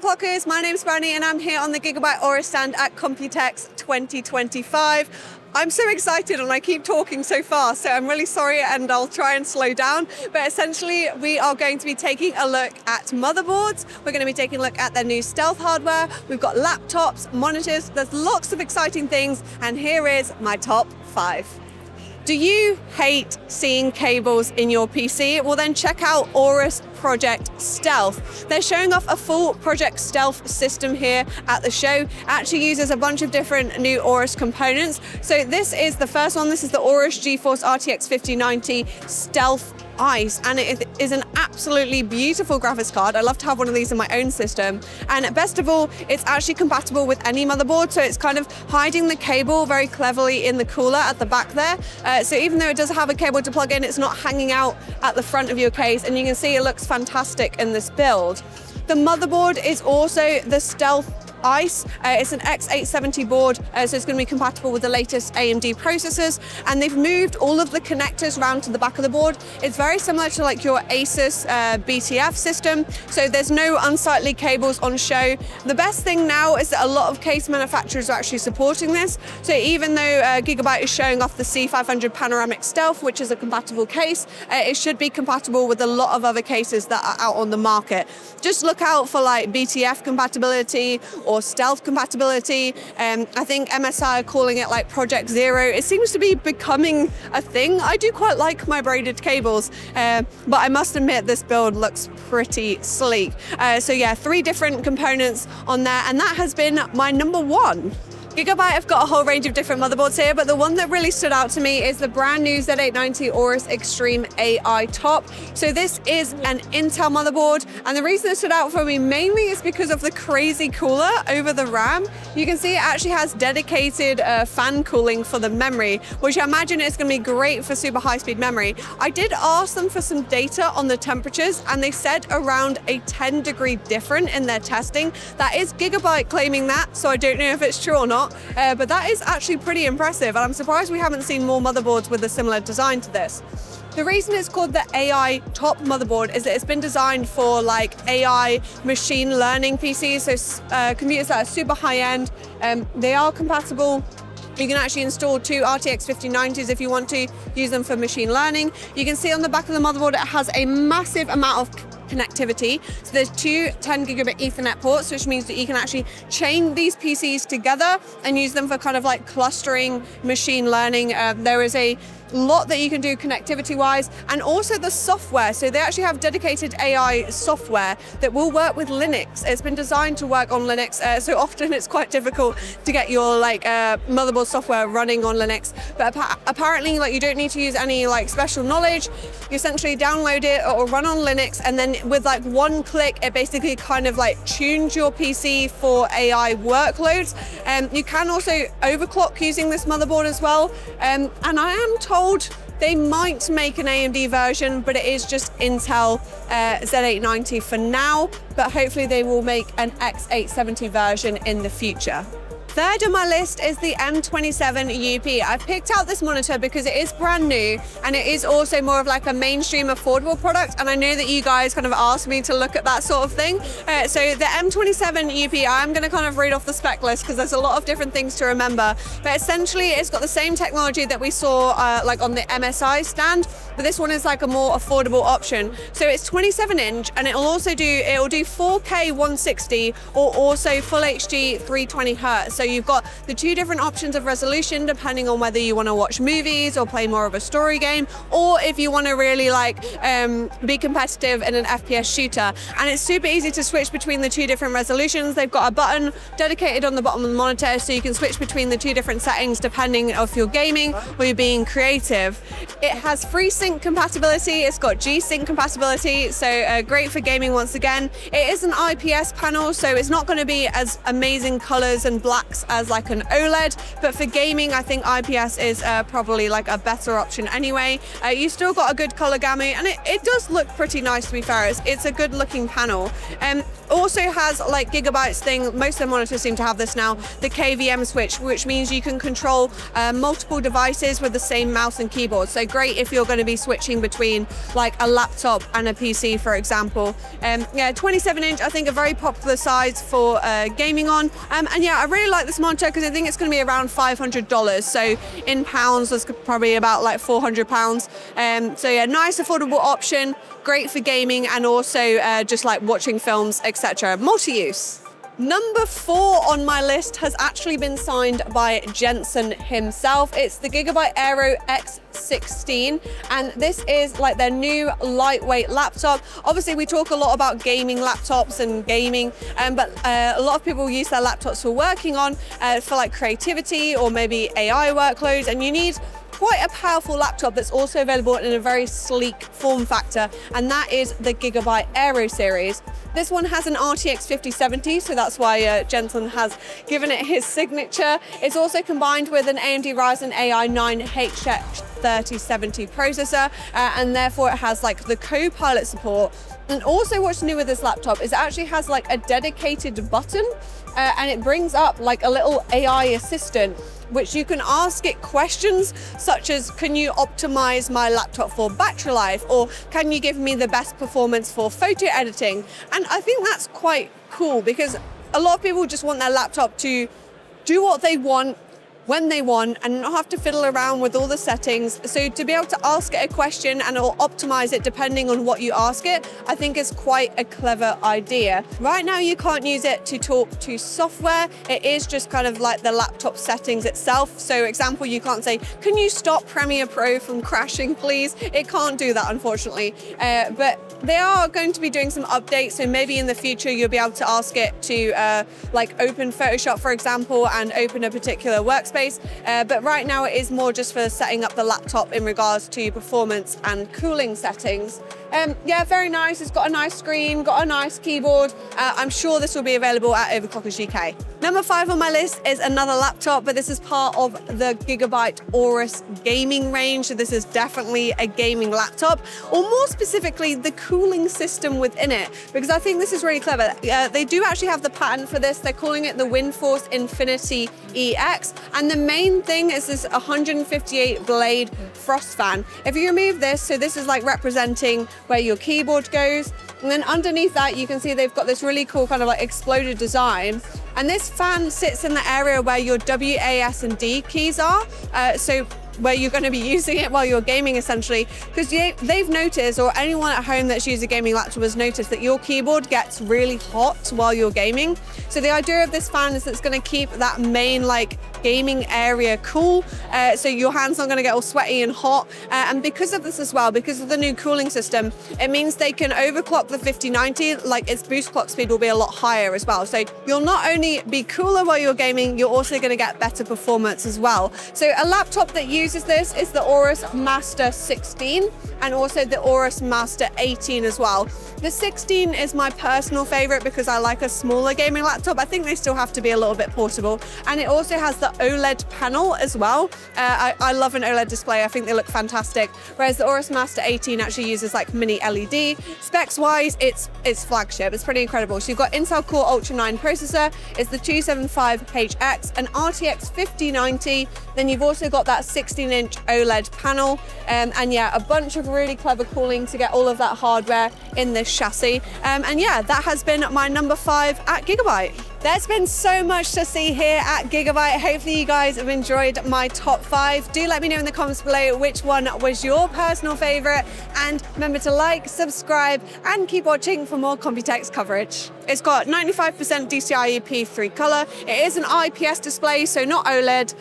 Overclockers, my name's Brandy and I'm here on the Gigabyte Aura stand at Computex 2025. I'm so excited and I keep talking so fast, so I'm really sorry and I'll try and slow down. But essentially, we are going to be taking a look at motherboards. We're going to be taking a look at their new stealth hardware. We've got laptops, monitors, there's lots of exciting things, and here is my top 5. Do you hate seeing cables in your PC? Well then check out Aura's Project Stealth. They're showing off a full Project Stealth system here at the show. It actually uses a bunch of different new Aura's components. So this is the first one. This is the Aura's GeForce RTX 5090 Stealth Ice, and it is an absolutely beautiful graphics card. I love to have one of these in my own system, and best of all, it's actually compatible with any motherboard, so it's kind of hiding the cable very cleverly in the cooler at the back there. So even though it does have a cable to plug in, it's not hanging out at the front of your case, and you can see it looks fantastic in this build. The motherboard is also the Stealth Ice. It's an X870 board, so it's going to be compatible with the latest AMD processors, and they've moved all of the connectors around to the back of the board. It's very similar to like your Asus BTF system, so there's no unsightly cables on show. The best thing now is that a lot of case manufacturers are actually supporting this, so even though Gigabyte is showing off the C500 Panoramic Stealth, which is a compatible case, it should be compatible with a lot of other cases that are out on the market. Just look out for like BTF compatibility or stealth compatibility. I think MSI are calling it like Project Zero. It seems to be becoming a thing. I do quite like my braided cables, but I must admit this build looks pretty sleek. So yeah, 3 different components on there, and that has been my number 1. Gigabyte have got a whole range of different motherboards here, but the one that really stood out to me is the brand new Z890 Aorus Extreme AI Top. So this is an Intel motherboard, and the reason it stood out for me mainly is because of the crazy cooler over the RAM. You can see it actually has dedicated fan cooling for the memory, which I imagine is going to be great for super high-speed memory. I did ask them for some data on the temperatures, and they said around a 10-degree difference in their testing. That is Gigabyte claiming that, so I don't know if it's true or not. But that is actually pretty impressive, and I'm surprised we haven't seen more motherboards with a similar design to this. The reason it's called the AI Top motherboard is that it's been designed for like AI machine learning PCs, so computers that are super high end. They are compatible. You can actually install 2 RTX 5090s if you want to use them for machine learning. You can see on the back of the motherboard it has a massive amount of connectivity. So there's 2 10 gigabit Ethernet ports, which means that you can actually chain these PCs together and use them for kind of like clustering machine learning. There is a lot that you can do connectivity wise, and also the software. So they actually have dedicated AI software that will work with Linux. It's been designed to work on Linux, so often it's quite difficult to get your like motherboard software running on Linux, but apparently like you don't need to use any like special knowledge. You essentially download it or run on Linux, and then with like one click it basically kind of like tunes your PC for AI workloads. You can also overclock using this motherboard as well, and I am told they might make an AMD version, but it is just Intel Z890 for now, but hopefully they will make an X870 version in the future. Third on my list is the M27 UP. I've picked out this monitor because it is brand new and it is also more of like a mainstream affordable product, and I know that you guys kind of asked me to look at that sort of thing. So the M27 UP, I'm going to kind of read off the spec list because there's a lot of different things to remember, but essentially it's got the same technology that we saw like on the MSI stand, but this one is like a more affordable option. So it's 27 inch and it will do 4K 160 or also full HD 320 Hertz. So you've got the 2 different options of resolution depending on whether you want to watch movies or play more of a story game, or if you want to really like be competitive in an FPS shooter. And it's super easy to switch between the 2 different resolutions. They've got a button dedicated on the bottom of the monitor, so you can switch between the 2 different settings depending if you're gaming or you're being creative. It has FreeSync compatibility, it's got G-Sync compatibility, so great for gaming once again. It is an IPS panel, so it's not going to be as amazing colors and blacks as like an OLED, but for gaming I think IPS is probably like a better option anyway. You still got a good color gamut, and it does look pretty nice, to be fair. It's a good looking panel. Also has like Gigabyte's thing, most of the monitors seem to have this now, the KVM switch, which means you can control multiple devices with the same mouse and keyboard. So great if you're going to be be switching between like a laptop and a PC, for example. Yeah, 27-inch, I think a very popular size for gaming on. And yeah, I really like this monitor because I think it's going to be around $500. So in pounds, that's probably about like £400. So yeah, nice affordable option, great for gaming and also just like watching films, etc. Multi-use. Number 4 on my list has actually been signed by Jensen himself. It's the Gigabyte Aero X16, and this is like their new lightweight laptop. Obviously, we talk a lot about gaming laptops and gaming, but a lot of people use their laptops for working on, for like creativity or maybe AI workloads, and you need quite a powerful laptop that's also available in a very sleek form factor, and that is the Gigabyte Aero series. This one has an RTX 5070, so that's why Jensen has given it his signature. It's also combined with an AMD Ryzen AI 9 HX 3070 processor, and therefore it has like the Copilot support. And also what's new with this laptop is it actually has like a dedicated button, and it brings up like a little AI assistant, which you can ask it questions such as, can you optimize my laptop for battery life? Or can you give me the best performance for photo editing? And I think that's quite cool because a lot of people just want their laptop to do what they want, when they want, and not have to fiddle around with all the settings. So to be able to ask it a question and it'll optimize it depending on what you ask it, I think is quite a clever idea. Right now you can't use it to talk to software. It is just kind of like the laptop settings itself. So example, you can't say, can you stop Premiere Pro from crashing, please? It can't do that, unfortunately. But they are going to be doing some updates. So maybe in the future, you'll be able to ask it to like open Photoshop, for example, and open a particular workspace. But right now it is more just for setting up the laptop in regards to performance and cooling settings. Yeah, very nice. It's got a nice screen, got a nice keyboard. I'm sure this will be available at Overclockers UK. Number 5 on my list is another laptop, but this is part of the Gigabyte Aorus gaming range. So this is definitely a gaming laptop, or more specifically, the cooling system within it, because I think this is really clever. They do actually have the patent for this. They're calling it the Windforce Infinity EX. And the main thing is this 158 blade frost fan. If you remove this, so this is like representing where your keyboard goes. And then underneath that, you can see they've got this really cool kind of like exploded design. And this fan sits in the area where your W, A, S, and D keys are. So where you're going to be using it while you're gaming, essentially, because they've noticed, or anyone at home that's used a gaming laptop has noticed, that your keyboard gets really hot while you're gaming. So the idea of this fan is that it's going to keep that main like gaming area cool, so your hands aren't going to get all sweaty and hot. And because of this as well, because of the new cooling system, it means they can overclock the 5090, like its boost clock speed will be a lot higher as well. So you'll not only be cooler while you're gaming, you're also going to get better performance as well. So a laptop that uses this is the Aorus Master 16 and also the Aorus Master 18 as well. The 16 is my personal favorite because I like a smaller gaming laptop. I think they still have to be a little bit portable, and it also has the OLED panel as well. I love an OLED display. I think they look fantastic. Whereas the Aorus Master 18 actually uses like mini LED. Specs wise, it's flagship. It's pretty incredible. So you've got Intel Core Ultra 9 processor. It's the 275HX, an RTX 5090. Then you've also got that 16-inch OLED panel, and yeah, a bunch of really clever cooling to get all of that hardware in this chassis. And yeah, that has been my number 5 at Gigabyte. There's been so much to see here at Gigabyte. Hopefully you guys have enjoyed my top 5. Do let me know in the comments below which one was your personal favorite. And remember to like, subscribe, and keep watching for more Computex coverage. It's got 95% DCI P3 color. It is an IPS display, so not OLED.